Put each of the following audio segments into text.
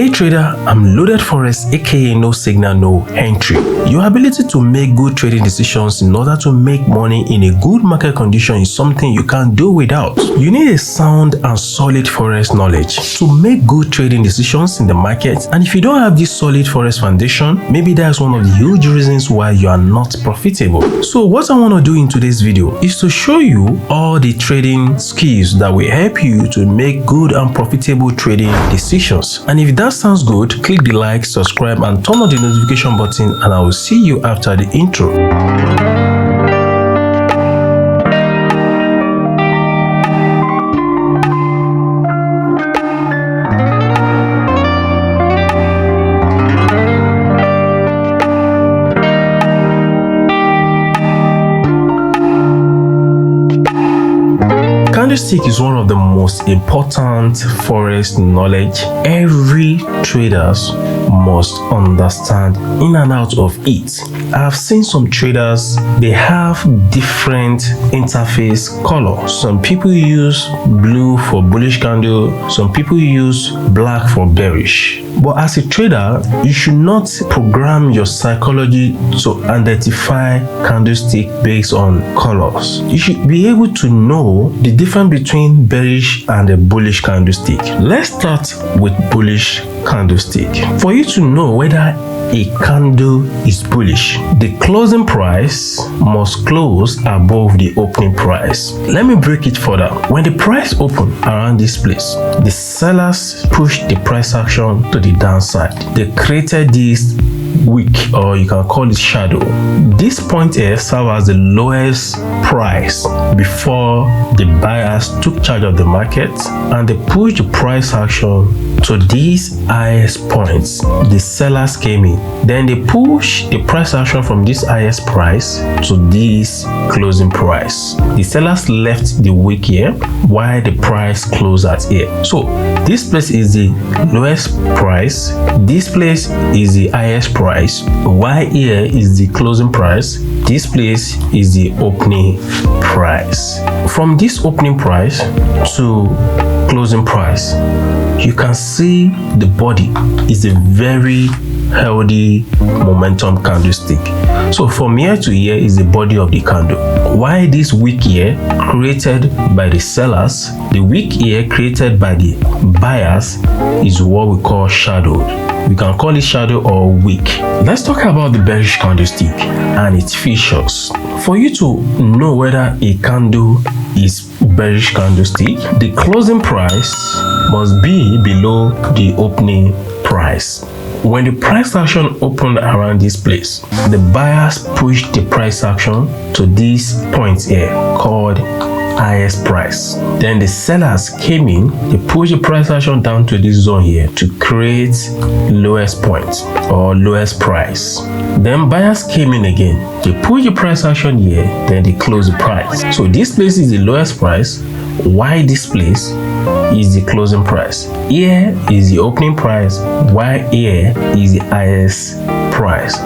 Hey trader, I'm Loaded Forex, aka no signal, no entry. Your ability to make good trading decisions in order to make money in a good market condition is something you can't do without. You need a sound and solid Forex knowledge to make good trading decisions in the market, and if you don't have this solid Forex foundation, maybe that's one of the huge reasons why you are not profitable. So what I want to do in today's video is to show you all the trading skills that will help you to make good and profitable trading decisions. And if that sounds good, click the like, subscribe, and turn on the notification button, and I will see you after the intro. Candlestick is one of the most important Forex knowledge every traders must understand in and out of it. I've seen some traders, they have different interface color. Some people use blue for bullish candle, some people use black for bearish. But as a trader, you should not program your psychology to identify candlestick based on colors. You should be able to know the difference between bearish and a bullish candlestick. Let's start with bullish candlestick. For you to know whether a candle is bullish, the closing price must close above the opening price. Let me break it further. When the price opened around this place, the sellers pushed the price action to the downside. They created this wick, or you can call it shadow. This point here serves as the lowest price before the buyers took charge of the market, and they pushed the price action to these highest points. The sellers came in, then they pushed the price action from this highest price to this closing price. The sellers left the wick here while the price closed at here. So this place is the lowest price, this place is the highest price, while here is the closing price, this place is the opening price. From this opening price to closing price, you can see the body is a very healthy momentum candlestick. So from here to here is the body of the candle. Why this wick here created by the sellers, the wick here created by the buyers is what we call shadowed. We can call it shadow or wick. Let's talk about the bearish candlestick and its features. For you to know whether a candle is bearish candlestick, the closing price must be below the opening price. When the price action opened around this place, the buyers pushed the price action to this point here called highest price. Then the sellers came in, they pushed the price action down to this zone here to create lowest point or lowest price. Then buyers came in again, they pushed the price action here, then they closed the price. So this place is the lowest price, while this place is the closing price. Here is the opening price, while here is the highest price.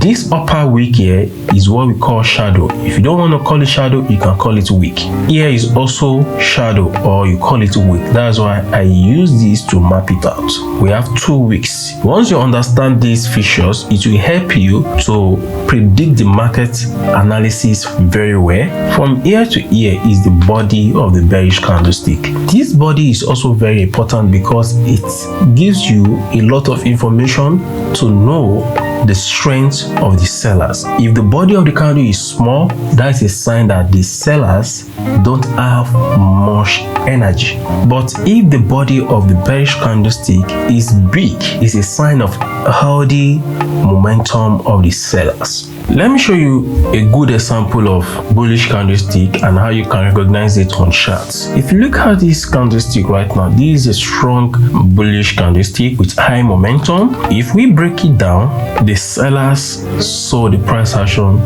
This upper wick here is what we call shadow. If you don't want to call it shadow, you can call it wick. Here is also shadow, or you call it wick. That's why I use this to map it out. We have two wicks. Once you understand these features, it will help you to predict the market analysis very well. From here to here is the body of the bearish candlestick. This body is also very important because it gives you a lot of information to know the strength of the sellers. If the body of the candle is small, that is a sign that the sellers don't have much energy. But if the body of the bearish candlestick is big, it's a sign of healthy momentum of the sellers. Let me show you a good example of bullish candlestick and how you can recognize it on charts. If you look at this candlestick right now, this is a strong bullish candlestick with high momentum. If we break it down, the sellers saw the price action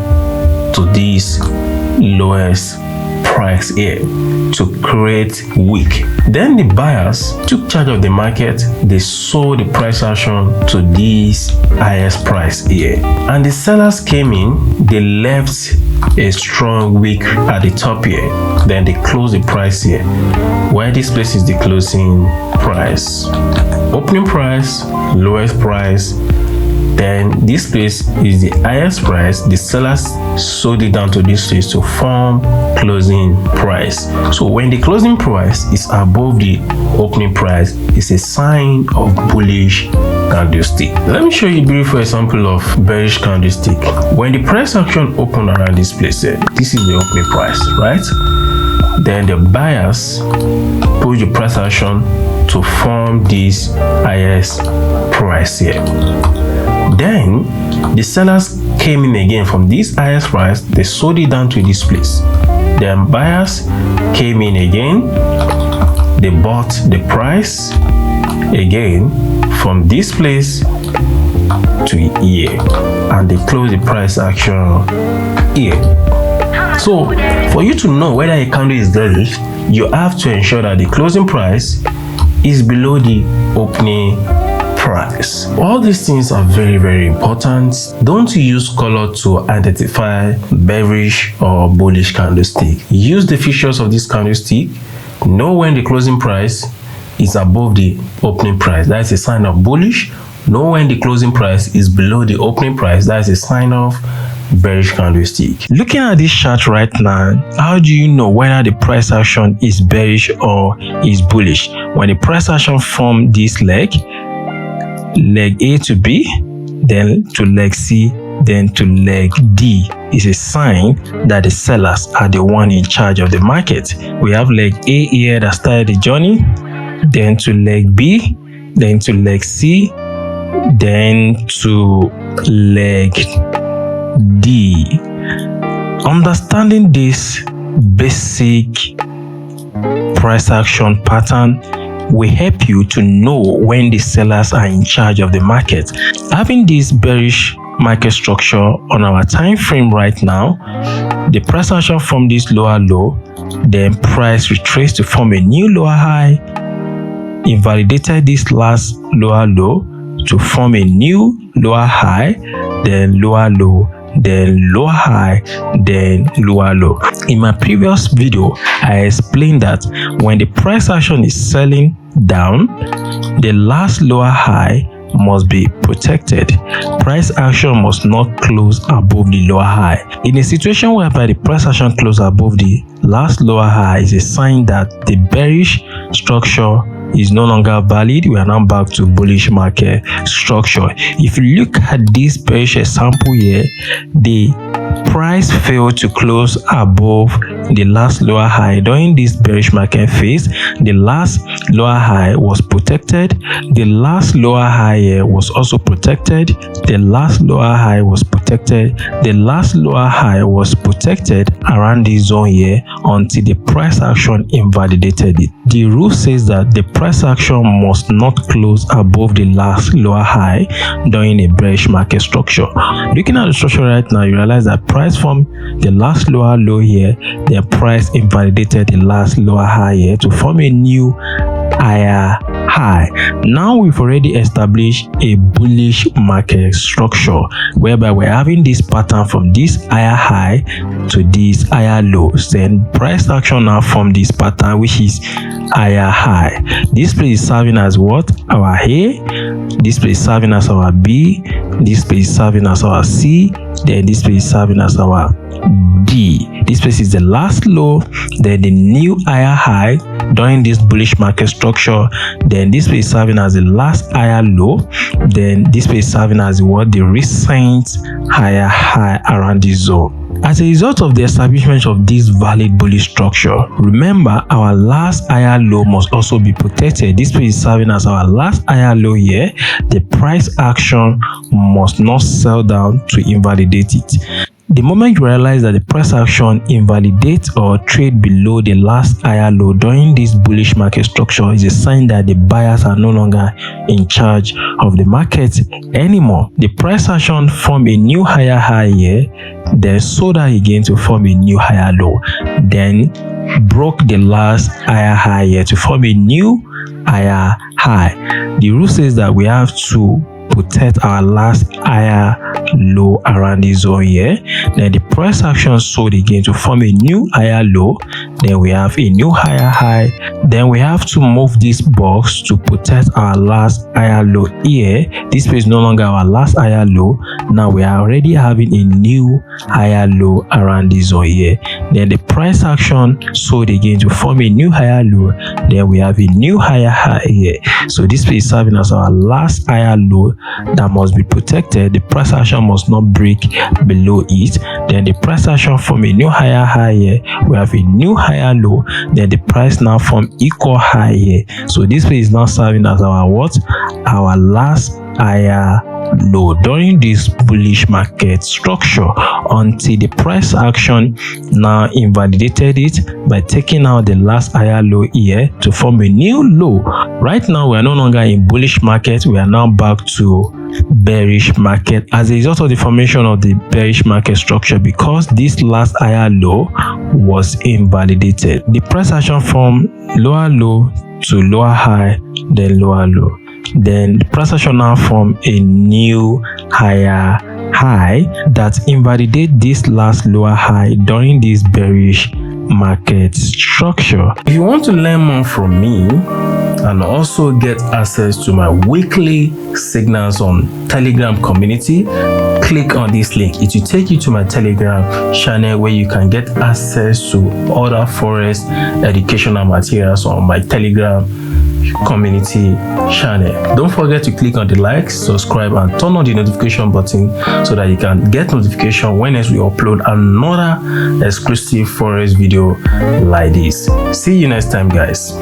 to this lowest price here to create wick. Then the buyers took charge of the market. They sold the price action to this highest price here, and the sellers came in. They left a strong wick at the top here, then they close the price here, where this place is the closing price, opening price, lowest price, then this place is the highest price. The sellers sold it down to this place to form closing price. So when the closing price is above the opening price, it's a sign of bullish candlestick. Let me show you a beautiful example of bearish candlestick. When the price action opened around this place here, this is the opening price, right? Then the buyers push the price action to form this highest price here. Then the sellers came in again from this highest price, they sold it down to this place. Then buyers came in again, they bought the price again from this place to here, and they closed the price action here. So for you to know whether a candle is bearish, you have to ensure that the closing price is below the opening price. All these things are very, very important. Don't use color to identify bearish or bullish candlestick. Use the features of this candlestick. Know when the closing price is above the opening price. That's a sign of bullish. Know when the closing price is below the opening price. That's a sign of bearish candlestick. Looking at this chart right now, how do you know whether the price action is bearish or is bullish? When the price action form this leg A to B, then to leg C, then to leg D, is a sign that the sellers are the one in charge of the market. We have leg A here that started the journey, then to leg B, then to leg C, then to leg D. Understanding this basic price action pattern will help you to know when the sellers are in charge of the market. Having this bearish market structure on our time frame right now, the price action from this lower low, then price retraced to form a new lower high, invalidated this last lower low to form a new lower high, then lower low, then lower high, then lower low. In my previous video, I explained that when the price action is selling down, the last lower high must be protected. Price action must not close above the lower high. In a situation whereby the price action closes above the last lower high, is a sign that the bearish structure is no longer valid. We are now back to bullish market structure. If you look at this bearish example here, the price failed to close above the last lower high. During this bearish market phase, the last lower high was protected, the last lower high here was also protected, the last lower high was protected, the last lower high was protected around this zone here until the price action invalidated it. The rule says that the price action must not close above the last lower high during a bearish market structure. Looking at the structure right now, you realize that price from the last lower low here, the price invalidated the last lower high here to form a new higher high. Now we've already established a bullish market structure whereby we're having this pattern from this higher high to this higher low. Then price action now from this pattern, which is higher high. This place is serving as what? Our A. This place is serving as our B. This place is serving as our C. Then this place is serving as our D. This place is the last low, then the new higher high during this bullish market structure. Then this place is serving as the last higher low. Then this place is serving as what? The recent higher high around this zone. As a result of the establishment of this valid bullish structure, remember our last higher low must also be protected. This place is serving as our last higher low here. The price action must not sell down to invalidate it. The moment you realize that the price action invalidates or trade below the last higher low during this bullish market structure, is a sign that the buyers are no longer in charge of the market anymore. The price action form a new higher high here, then sold out again to form a new higher low, then broke the last higher high here to form a new higher high. The rule says that we have to protect our last higher low around this zone here. Then the price action sold again to form a new higher low. Then we have a new higher high. Then we have to move this box to protect our last higher low here. This is no longer our last higher low. Now we are already having a new higher low around this zone here. Then the price action sold again to form a new higher low. Then we have a new higher high here. So this is serving as our last higher low that must be protected. The price action must not break below it. Then the price action form a new higher high here. We have a new higher low. Then the price now form equal high here. So this is now serving as our what? Our last higher low during this bullish market structure, until the price action now invalidated it by taking out the last higher low here to form a new low. Right now we are no longer in bullish market, we are now back to bearish market as a result of the formation of the bearish market structure, because this last higher low was invalidated. The price action from lower low to lower high, then lower low. Then the price action now form a new higher high that invalidate this last lower high during this bearish market structure. If you want to learn more from me and also get access to my weekly signals on Telegram community, click on this link. It will take you to my Telegram channel where you can get access to other Forex educational materials on my Telegram community channel. Don't forget to click on the like, subscribe, and turn on the notification button so that you can get notification whenever we upload another exclusive Forex video like this. See you next time, guys.